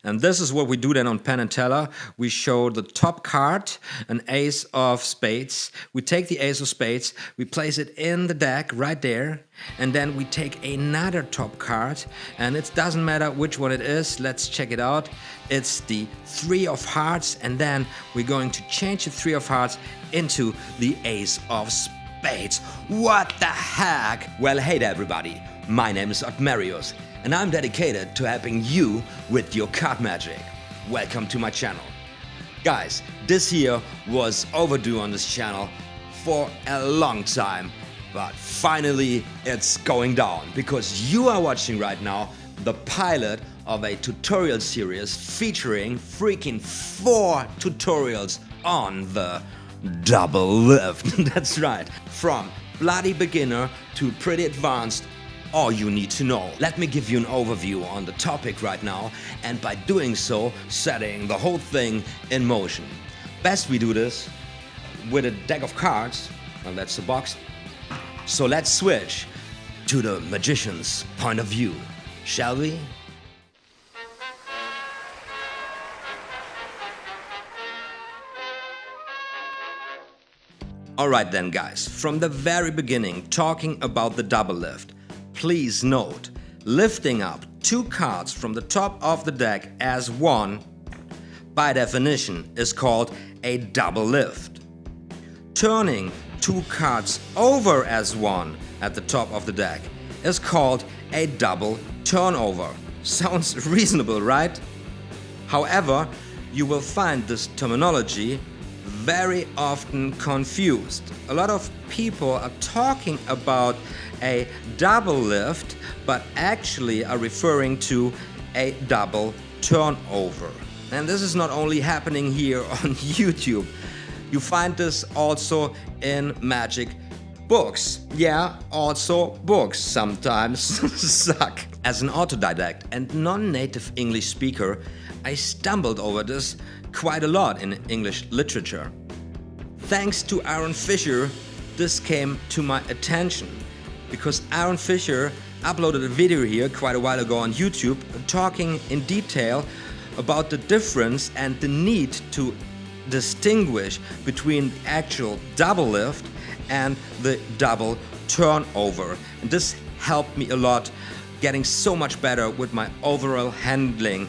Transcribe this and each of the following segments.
And this is what we do then on Penn and Teller. We show the top card, an ace of spades. We take the ace of spades, we place it in the deck right there, and then we take another top card, and it doesn't matter which one it is. Let's check it out. It's the three of hearts, and then we're going to change the three of hearts into the ace of spades. What the heck? Well, hey there everybody. My name is OTHMARIUS, and I'm dedicated to helping you with your card magic. Welcome to my channel. Guys, this year was overdue on this channel for a long time, but finally it's going down because you are watching right now the pilot of a tutorial series featuring freaking 4 tutorials on the double lift. That's right, from bloody beginner to pretty advanced. All you need to know. Let me give you an overview on the topic right now, and by doing so, setting the whole thing in motion. Best we do this with a deck of cards, well, that's the box. So let's switch to the magician's point of view, shall we? Alright then guys, from the very beginning, talking about the double lift. Please note, lifting up 2 cards from the top of the deck as one, by definition, is called a double lift. Turning 2 cards over as one at the top of the deck is called a double turnover. Sounds reasonable, right? However, you will find this terminology very often confused. A lot of people are talking about a double lift, but actually are referring to a double turnover. And this is not only happening here on YouTube. You find this also in magic books. Yeah, also books sometimes suck. As an autodidact and non-native English speaker, I stumbled over this quite a lot in English literature. Thanks to Aaron Fisher, this came to my attention because Aaron Fisher uploaded a video here quite a while ago on YouTube talking in detail about the difference and the need to distinguish between the actual double lift and the double turnover. And this helped me a lot, getting so much better with my overall handling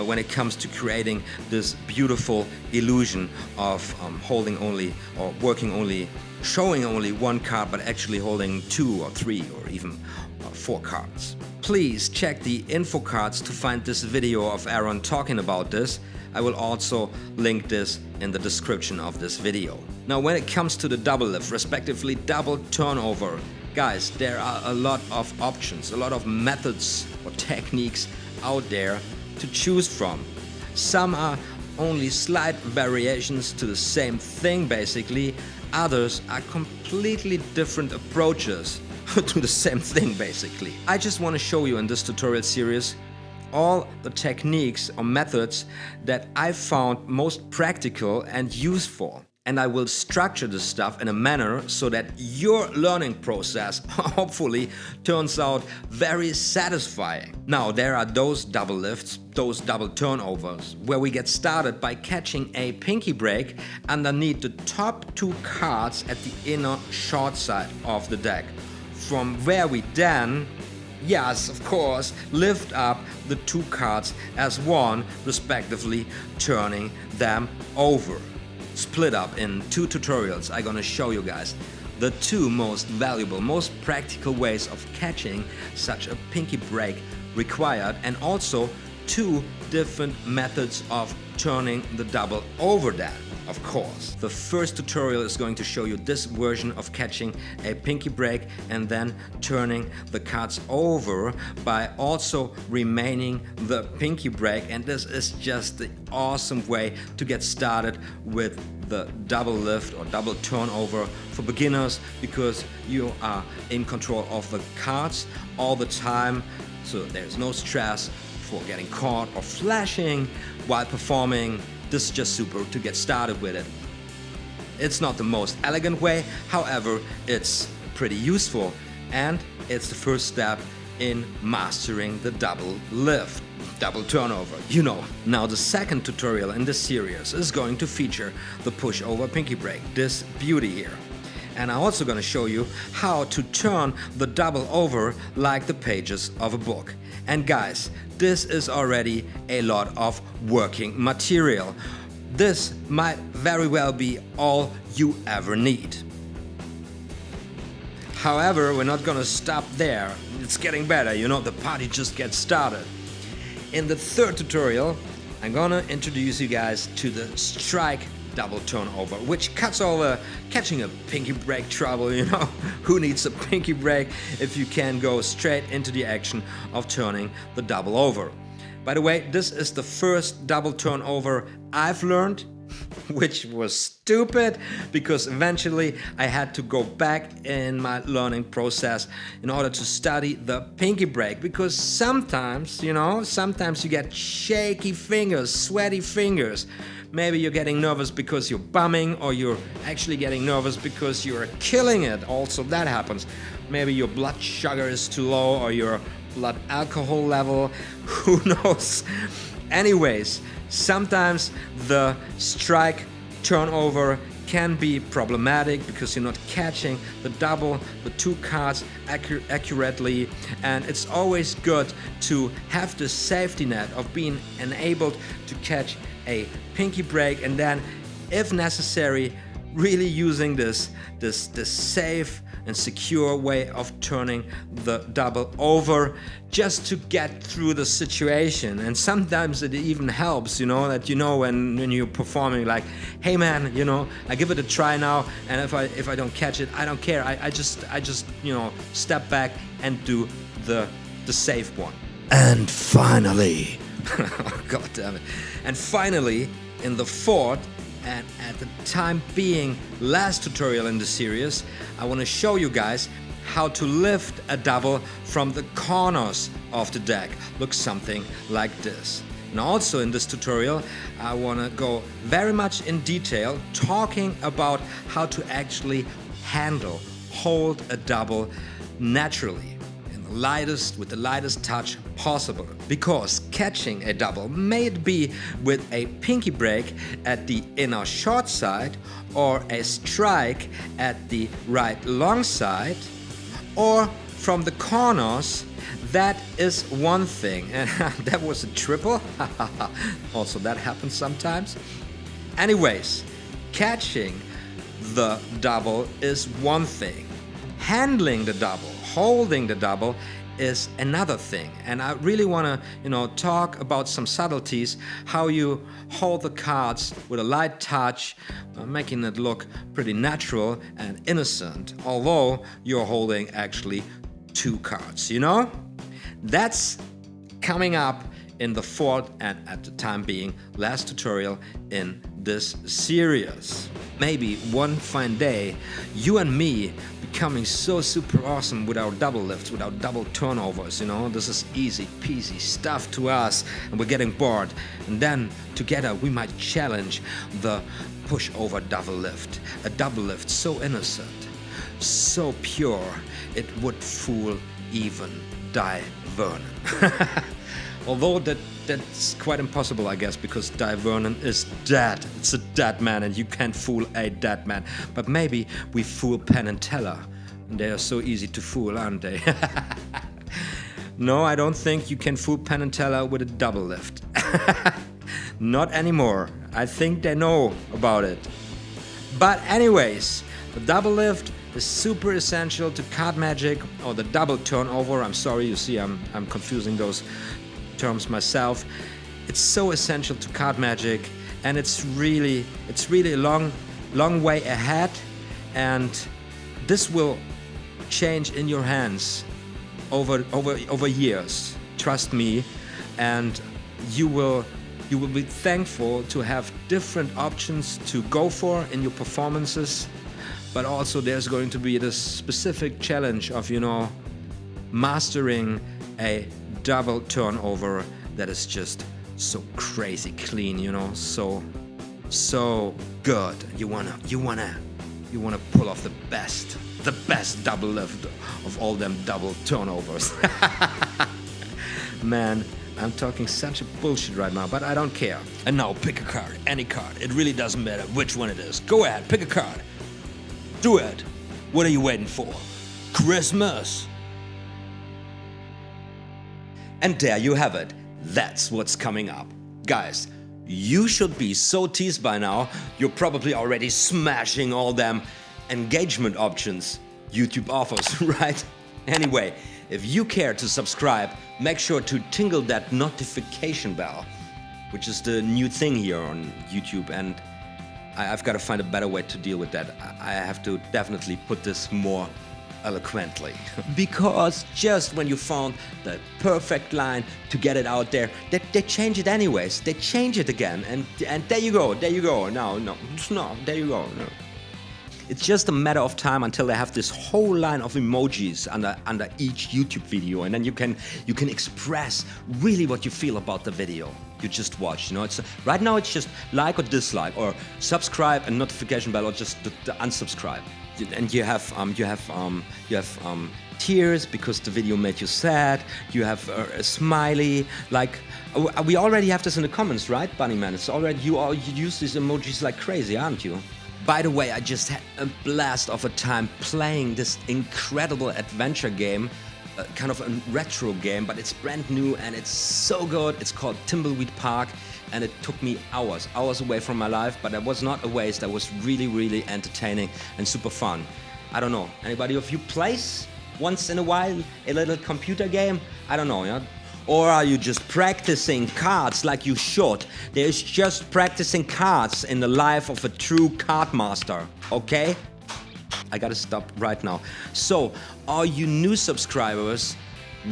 when it comes to creating this beautiful illusion of holding only or working only, showing only 1 card, but actually holding 2 or 3 or even 4 cards. Please check the info cards to find this video of Aaron talking about this. I will also link this in the description of this video. Now, when it comes to the double lift, respectively double turnover, guys, there are a lot of options, a lot of methods or techniques out there to choose from. Some are only slight variations to the same thing basically, others are completely different approaches to the same thing basically. I just want to show you in this tutorial series all the techniques or methods that I found most practical and useful. And I will structure this stuff in a manner so that your learning process hopefully turns out very satisfying. Now, there are those double lifts, those double turnovers, where we get started by catching a pinky break underneath the top 2 cards at the inner short side of the deck. From where we then, yes, of course, lift up the 2 cards as one, respectively, turning them over. Split up in 2 tutorials, I'm gonna show you guys the 2 most valuable, most practical ways of catching such a pinky break required, and also 2 different methods of turning the double over that, of course. The first tutorial is going to show you this version of catching a pinky break and then turning the cards over by also remaining the pinky break, and this is just the awesome way to get started with the double lift or double turnover for beginners, because you are in control of the cards all the time, so there's no stress for getting caught or flashing while performing. This is just super to get started with it. It's not the most elegant way, however, it's pretty useful, and it's the first step in mastering the double lift. double turnover, you know. Now the second tutorial in this series is going to feature the push-over pinky break, this beauty here. And I'm also going to show you how to turn the double over like the pages of a book. And guys, this is already a lot of working material. This might very well be all you ever need. However, we're not gonna stop there. It's getting better, you know, the party just gets started. In the third tutorial, I'm gonna introduce you guys to the strike double turnover, which cuts all the catching a pinky break trouble, you know. Who needs a pinky break if you can go straight into the action of turning the double over? By the way, this is the first double turnover I've learned, which was stupid because eventually I had to go back in my learning process in order to study the pinky break, because sometimes, you know, sometimes you get shaky fingers, sweaty fingers. Maybe you're getting nervous because you're bumming, or you're actually getting nervous because you're killing it. Also, that happens. Maybe your blood sugar is too low, or your blood alcohol level, who knows. Anyways, sometimes the strike turnover can be problematic because you're not catching the double, the two cards accurately, and it's always good to have the safety net of being enabled to catch a pinky break, and then, if necessary, really using this safe and secure way of turning the double over just to get through the situation. And sometimes it even helps, you know, that you know when you're performing, like, hey man, you know, I give it a try now, and if I don't catch it, I don't care. I just you know, step back and do the safe one. And finally, God damn it. And finally, in the fourth, and at the time being last tutorial in the series, I want to show you guys how to lift a double from the corners of the deck. Looks something like this. And also in this tutorial, I want to go very much in detail talking about how to actually hold a double naturally, with the lightest touch possible, because catching a double may be with a pinky break at the inner short side, or a strike at the right long side, or from the corners. That is one thing, and that was a triple. Also, that happens sometimes. Anyways, catching the double is one thing. Handling the double, holding the double, is another thing. And I really want to, you know, talk about some subtleties, how you hold the cards with a light touch, making it look pretty natural and innocent, although you're holding actually two cards, you know? That's coming up in the fourth, and at the time being last tutorial in this series. Maybe one fine day, you and me becoming so super awesome with our double lifts, with our double turnovers, you know, this is easy peasy stuff to us, and we're getting bored, and then together we might challenge the push-over double lift, a double lift so innocent, so pure, it would fool even Vernon. Although that's quite impossible, I guess, because Vernon is dead. It's a dead man, and you can't fool a dead man. But maybe we fool Penn and Teller, and they are so easy to fool, aren't they? No, I don't think you can fool Penn and Teller with a double lift. Not anymore. I think they know about it. But anyways, the double lift is super essential to card magic, or the double turnover. I'm sorry, you see, I'm confusing those terms myself. It's so essential to card magic, and it's really a long way ahead, and this will change in your hands over years. Trust me, and you will be thankful to have different options to go for in your performances. But also there's going to be this specific challenge of, you know, mastering a double turnover that is just so crazy clean, you know, so good. You wanna pull off the best double lift of all them double turnovers. Man, I'm talking such a bullshit right now, but I don't care. And now pick a card, any card. It really doesn't matter which one it is. Go ahead, pick a card. Do it. What are you waiting for? Christmas. And there you have it. That's what's coming up. Guys, you should be so teased by now. You're probably already smashing all them engagement options YouTube offers, right? Anyway, if you care to subscribe, make sure to tingle that notification bell, which is the new thing here on YouTube, and I've got to find a better way to deal with that. I have to definitely put this more eloquently. Because just when you found the perfect line to get it out there, they change it anyways. They change it again, and there you go, there you go. No, there you go. No. It's just a matter of time until they have this whole line of emojis under each YouTube video, and then you can express really what you feel about the video you just watched. You know, it's right now it's just like or dislike, or subscribe and notification bell, or just the unsubscribe. And you have tears because the video made you sad. You have a smiley, like we already have this in the comments, right, Bunnyman? It's already you use these emojis like crazy, aren't you? By the way, I just had a blast of a time playing this incredible adventure game, kind of a retro game, but it's brand new and it's so good. It's called Thimbleweed Park, and it took me hours away from my life, but that was not a waste. That was really, really entertaining and super fun. I don't know, anybody of you plays once in a while a little computer game? I don't know, yeah? Or are you just practicing cards like you should? There's just practicing cards in the life of a true card master, okay? I gotta stop right now. So, all you new subscribers,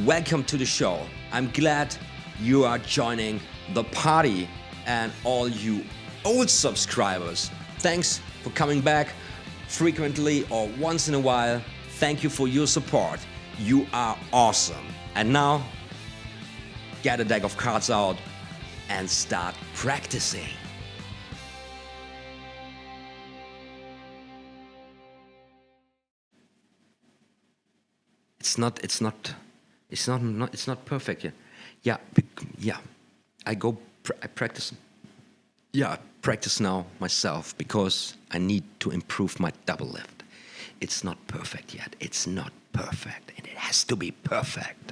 welcome to the show. I'm glad you are joining the party. And all you old subscribers, thanks for coming back frequently or once in a while. Thank you for your support. You are awesome. And now, get a deck of cards out and start practicing. It's not perfect yet. Yeah. I practice. Yeah, I practice now myself because I need to improve my double lift. It's not perfect yet. It's not perfect, and it has to be perfect.